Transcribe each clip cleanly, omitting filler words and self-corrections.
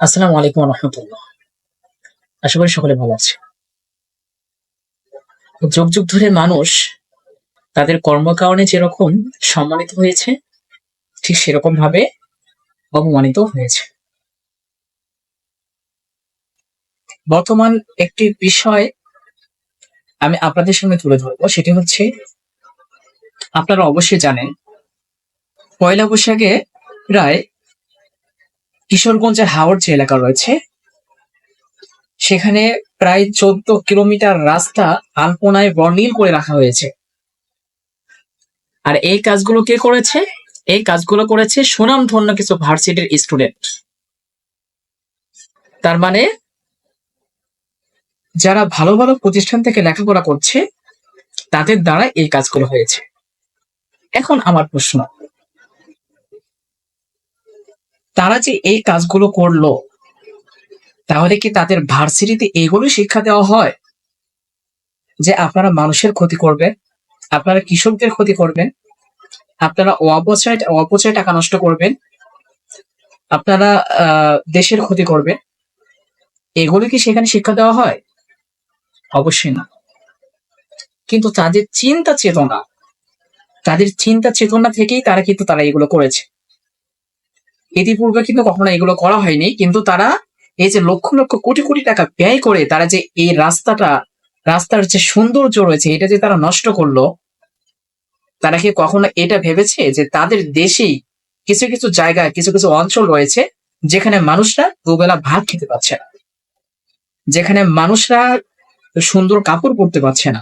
আসসালামু আলাইকুম রহমতুল্লাহ। আশা করি সকলে ভালো আছে। যুগ যুগ ধরে মানুষ তাদের কর্মকারণে যেরকম সম্মানিত হয়েছে, ঠিক সেরকম ভাবে অপমানিত হয়েছে। বর্তমান একটি বিষয় আমি আপনাদের সামনে তুলে ধরবো, সেটি হচ্ছে, আপনারা অবশ্যই জানেন পয়লা বৈশাখে প্রায় কিশোরগঞ্জের হাওড় যে এলাকা রয়েছে, সেখানে প্রায় 14 কিলোমিটার রাস্তা আলপনায় বর্ণিল করে রাখা হয়েছে। আর এই কাজগুলো কে করেছে? এই কাজগুলো করেছে সুনামধন্য কিছু ভার্সিটির স্টুডেন্ট। তার মানে যারা ভালো ভালো প্রতিষ্ঠান থেকে লেখাপড়া করছে, তাদের দ্বারা এই কাজগুলো হয়েছে। এখন আমার প্রশ্ন, তারা যে এই কাজগুলো করলো, তাহলে কি তাদের ভার্সিটিতে এগুলো শিক্ষা দেওয়া হয় যে আপনারা মানুষের ক্ষতি করবেন, আপনারা কৃষকদের ক্ষতি করবেন, আপনারা অপচয় টাকা নষ্ট করবেন, আপনারা দেশের ক্ষতি করবেন? এগুলো কি সেখানে শিক্ষা দেওয়া হয়? অবশ্যই না। কিন্তু তাদের চিন্তা চেতনা থেকেই তারা এগুলো করেছে। ইতিপূর্বে কিন্তু কখনো এগুলো করা হয়নি, কিন্তু তারা এই যে লক্ষ লক্ষ কোটি কোটি টাকা ব্যয় করে তারা যে এই রাস্তার যে সৌন্দর্য রয়েছে, এটা যে তারা নষ্ট করলো, তারা কি কখনো এটা ভেবেছে যে তাদের দেশেই কিছু কিছু জায়গায় কিছু কিছু অঞ্চল রয়েছে যেখানে মানুষরা দুবেলা ভাত খেতে পাচ্ছে না, যেখানে মানুষরা সুন্দর কাপড় পরতে পারছে না?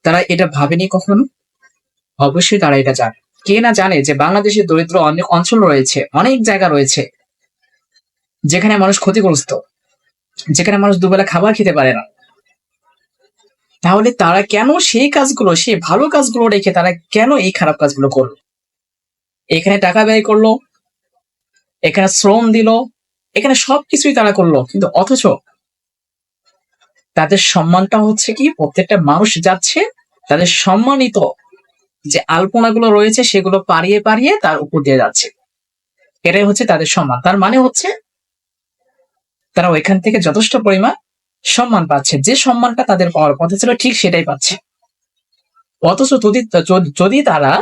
তারা এটা ভাবেনি কখনো? অবশ্যই তারা এটা জানে। কে না জানে যে বাংলাদেশের দরিদ্র অনেক অঞ্চল রয়েছে, অনেক জায়গা রয়েছে যেখানে মানুষ ক্ষতিগ্রস্ত, যেখানে মানুষ দুবেলা খাবার খেতে পারে না। তাহলে তারা কেন সেই ভালো কাজগুলো রেখে তারা কেন এই খারাপ কাজগুলো করলো? এখানে টাকা ব্যয় করলো, এখানে শ্রম দিল, এখানে সবকিছুই তারা করলো, কিন্তু অথচ তাদের সম্মানটা হচ্ছে কি, প্রত্যেকটা মানুষ যাচ্ছে তাদের সম্মানিত যে আলপনাগুলো রয়েছে সেগুলো পাড়িয়ে পাড়িয়ে তার উপর দিয়ে যাচ্ছে। এটাই হচ্ছে তাদের সম্মান। তার মানে হচ্ছে তারা ওইখান থেকে যথেষ্ট পরিমাণ সম্মান পাচ্ছে, যে সম্মানটা তাদের পাওয়ার কথা ছিল ঠিক সেটাই পাচ্ছে। অথচ যদি তারা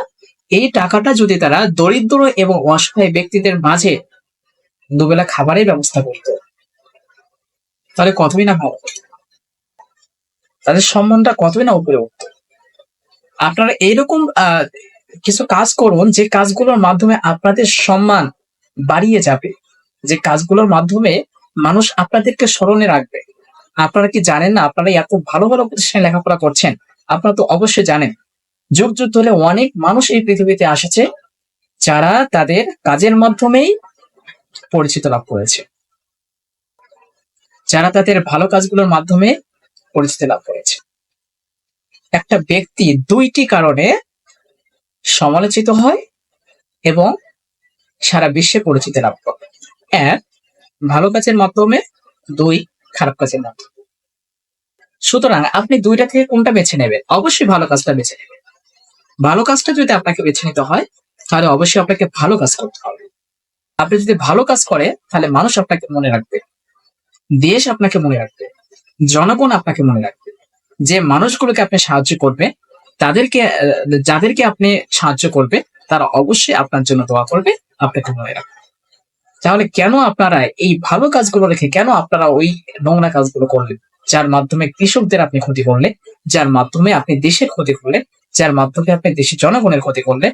এই টাকাটা যদি তারা দরিদ্র এবং অসহায় ব্যক্তিদের মাঝে দুবেলা খাবারের ব্যবস্থা করত, তাহলে কতই না ভালো, তাদের সম্মানটা কতই না উপরে উঠত। আপনারা এইরকম কিছু কাজ করুন যে কাজগুলোর মাধ্যমে আপনাদের সম্মান বাড়িয়ে যাবে, যে কাজগুলোর মাধ্যমে মানুষ আপনাদেরকে স্মরণে রাখবে। আপনারা কি জানেন না, আপনারা এত ভালো ভালো প্রতিষ্ঠানে লেখাপড়া করছেন, আপনারা তো অবশ্যই জানেন যুগ যুগ ধরে অনেক মানুষ এই পৃথিবীতে আসছে যারা তাদের কাজের মাধ্যমেই পরিচিত লাভ করেছে, যারা তাদের ভালো কাজগুলোর মাধ্যমে পরিচিতি লাভ করেছে। একটা ব্যক্তি দুইটি কারণে সমালোচিত হয় এবং সারা বিশ্বে পরিচিতি লাভ করে: এক, ভালো কাজের মাধ্যমে; দুই, খারাপ কাজের মাধ্যমে। সুতরাং আপনি দুইটা থেকে কোনটা বেছে নেবেন? অবশ্যই ভালো কাজটা বেছে নেবেন। ভালো কাজটা যদি আপনাকে বেছে নিতে হয়, তাহলে অবশ্যই আপনাকে ভালো কাজ করতে হবে। আপনি যদি ভালো কাজ করেন, তাহলে মানুষ আপনাকে মনে রাখবে, দেশ আপনাকে মনে রাখবে, জনগণ আপনাকে মনে রাখবে। যে মানুষগুলোকে আপনি সাহায্য করবে, যাদেরকে আপনি সাহায্য করবে, তারা অবশ্যই আপনার জন্য দোয়া করবে, আপনাকে মনে রাখবে। তাহলে কেন আপনারা এই ভালো কাজগুলো রেখে কেন আপনারা ওই নোংরা কাজগুলো করলেন, যার মাধ্যমে কৃষকদের আপনি ক্ষতি করলেন, যার মাধ্যমে আপনি দেশের ক্ষতি করলেন, যার মাধ্যমে আপনি দেশের জনগণের ক্ষতি করলেন,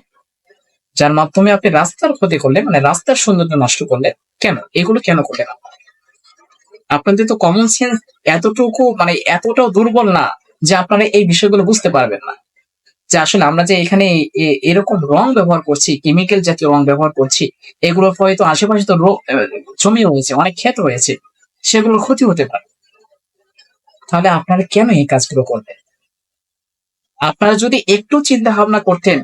যার মাধ্যমে আপনি রাস্তার ক্ষতি করলেন, মানে রাস্তার সৌন্দর্য নষ্ট করলেন? কেন এগুলো কেন করলেন? আপনাদের তো কমন সেন্স এতটুকু, মানে এতটাও দুর্বল না যে আপনারা এই বিষয়গুলো বুঝতে পারবেন না, যে আসলে আমরা যে এখানে এরকম রং ব্যবহার করছি, কেমিক্যাল জাতীয় রং ব্যবহার করছি, এগুলোর ফলে তো আশেপাশে তো জমি রয়েছে, অনেক ক্ষেত রয়েছে, সেগুলোর ক্ষতি হতে পারে। তাহলে আপনারা কেন এই কাজগুলো করবেন? আপনারা যদি একটু চিন্তা ভাবনা করতেন,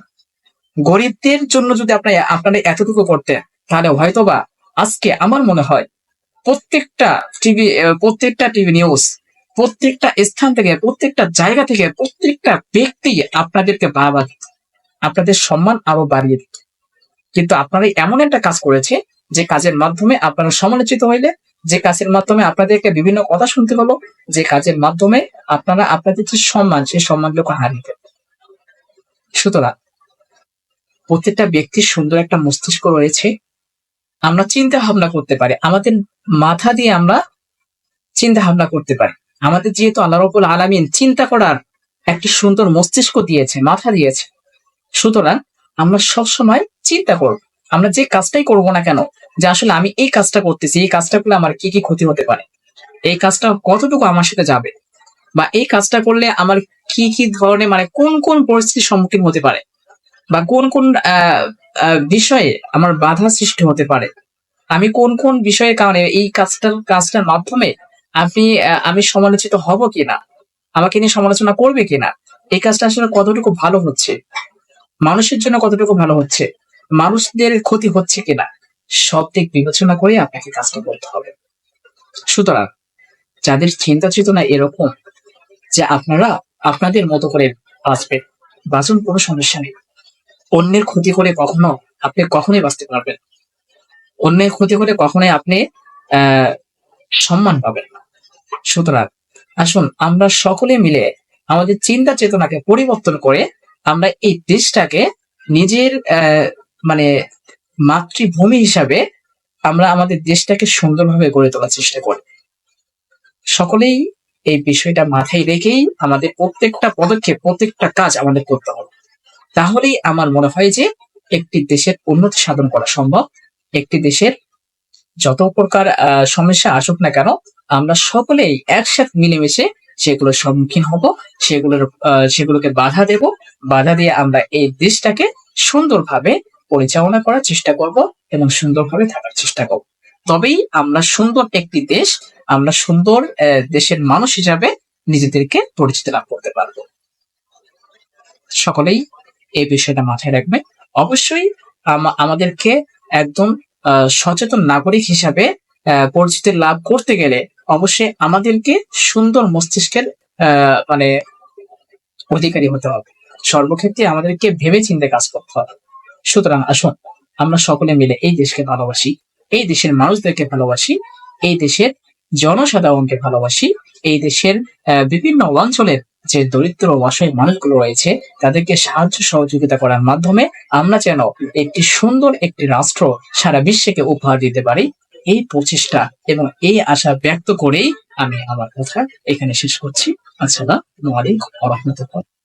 গরিবদের জন্য যদি আপনারা এতটুকু করতেন, তাহলে হয়তোবা আজকে আমার মনে হয় প্রত্যেকটা টিভি নিউজ, প্রত্যেকটা স্থান থেকে, প্রত্যেকটা জায়গা থেকে, প্রত্যেকটা ব্যক্তি আপনাদেরকে বাহবা দিত, আপনাদের সম্মান আরো বাড়িয়ে দিত। কিন্তু আপনারা এমন একটা কাজ করেছে যে কাজের মাধ্যমে আপনারা সমালোচিত হইলে, যে কাজের মাধ্যমে আপনাদেরকে বিভিন্ন কথা শুনতে হলো, যে কাজের মাধ্যমে আপনারা আপনাদের যে সম্মান, সেই সম্মানগুলোকে হারিয়ে। সুতরাং প্রত্যেকটা ব্যক্তির সুন্দর একটা মস্তিষ্ক রয়েছে। আমরা চিন্তা ভাবনা করতে পারি, আমাদের মাথা দিয়ে আমরা চিন্তা ভাবনা করতে পারি। আমাদের যেহেতু আল্লাহ রাব্বুল আলামিন চিন্তা করার একটি সুন্দর মস্তিষ্ক দিয়েছে, মাথা দিয়েছে, সুতরাং আমরা সবসময় চিন্তা করব, আমরা যে কাজটাই করব না কেন, যে আসলে আমি এই কাজটা করতেছি, এই কাজটা করলে আমার কি কি ক্ষতি হতে পারে, এই কাজটা কতটুকু আমার সাথে যাবে, বা এই কাজটা করলে আমার কি কি ধরনের মানে কোন কোন পরিস্থিতির সম্মুখীন হতে পারে, বা কোন কোন বিষয়ে আমার বাধা সৃষ্টি হতে পারে, আমি কোন কোন বিষয়ের কারণে এই কাজটার মাধ্যমে আমি সমালোচিত হব কিনা, আমাকে নিয়ে সমালোচনা করবে কিনা, এই কাজটা আসলে কতটুকু ভালো হচ্ছে, মানুষের জন্য কতটুকু ভালো হচ্ছে, মানুষদের ক্ষতি হচ্ছে কিনা, সব দিক বিবেচনা করে আপনাকে কাজটা করতে হবে। সুতরাং যাদের চিন্তা চেতনা এরকম যে আপনারা আপনাদের মতো করে বাঁচবেন, বাঁচুন, কোনো সমস্যা নেই। অন্যের ক্ষতি করে আপনি কখনোই বাঁচতে পারবেন, অন্যের ক্ষতি করে কখনোই আপনি সম্মান পাবেন না। সুতরাং আসুন আমরা সকলে মিলে আমাদের চিন্তা চেতনাকে পরিবর্তন করে আমরা এই দেশটাকে নিজের মানে মাতৃভূমি হিসাবে আমরা আমাদের দেশটাকে সুন্দরভাবে গড়ে তোলার চেষ্টা করি। সকলেই এই বিষয়টা মাথায় রেখেই আমাদের প্রত্যেকটা পদক্ষেপ, প্রত্যেকটা কাজ আমাদের করতে হবে। তাহলেই আমার মনে হয় যে একটি দেশের উন্নতি সাধন করা সম্ভব। একটি দেশের যত প্রকার সমস্যা আসুক না কেন, আমরা সকলেই একসাথে মিলেমিশে সেগুলোর সম্মুখীন হব, সেগুলোকে বাধা দেব, বাধা দিয়ে আমরা এই দেশটাকে সুন্দরভাবে পরিচালনা করার চেষ্টা করব এবং সুন্দরভাবে থাকার চেষ্টা করব। তবেই আমরা সুন্দর একটি দেশ, আমরা সুন্দর দেশের মানুষ হিসাবে নিজেদেরকে পরিচিত লাভ করতে পারবো। সকলেই এই বিষয়টা মাথায় রাখবে। অবশ্যই আমাদেরকে একদম সচেতন নাগরিক হিসাবে পরিচিতি লাভ করতে গেলে অবশ্যই আমাদেরকে সুন্দর মস্তিষ্কের মানে অধিকারী হতে হবে। সর্বক্ষেত্রে আমাদেরকে ভেবে চিন্তে কাজ করতে হবে। সুতরাং আসুন আমরা সকলে মিলে এই দেশকে ভালোবাসি, এই দেশের মানুষদেরকে ভালোবাসি, এই দেশের জনসাধারণকে ভালোবাসি, এই দেশের বিভিন্ন অঞ্চলের যে দরিদ্র অসহায় মানুষগুলো রয়েছে তাদেরকে সাহায্য সহযোগিতা করার মাধ্যমে আমরা যেন একটি সুন্দর একটি রাষ্ট্র সারা বিশ্বকে উপহার দিতে পারি, এই প্রচেষ্টা এবং এই আশা ব্যক্ত করেই আমি আমার কথা এখানে শেষ করছি। আসসালামু আলাইকুম ওয়া রাহমাতুল্লাহ।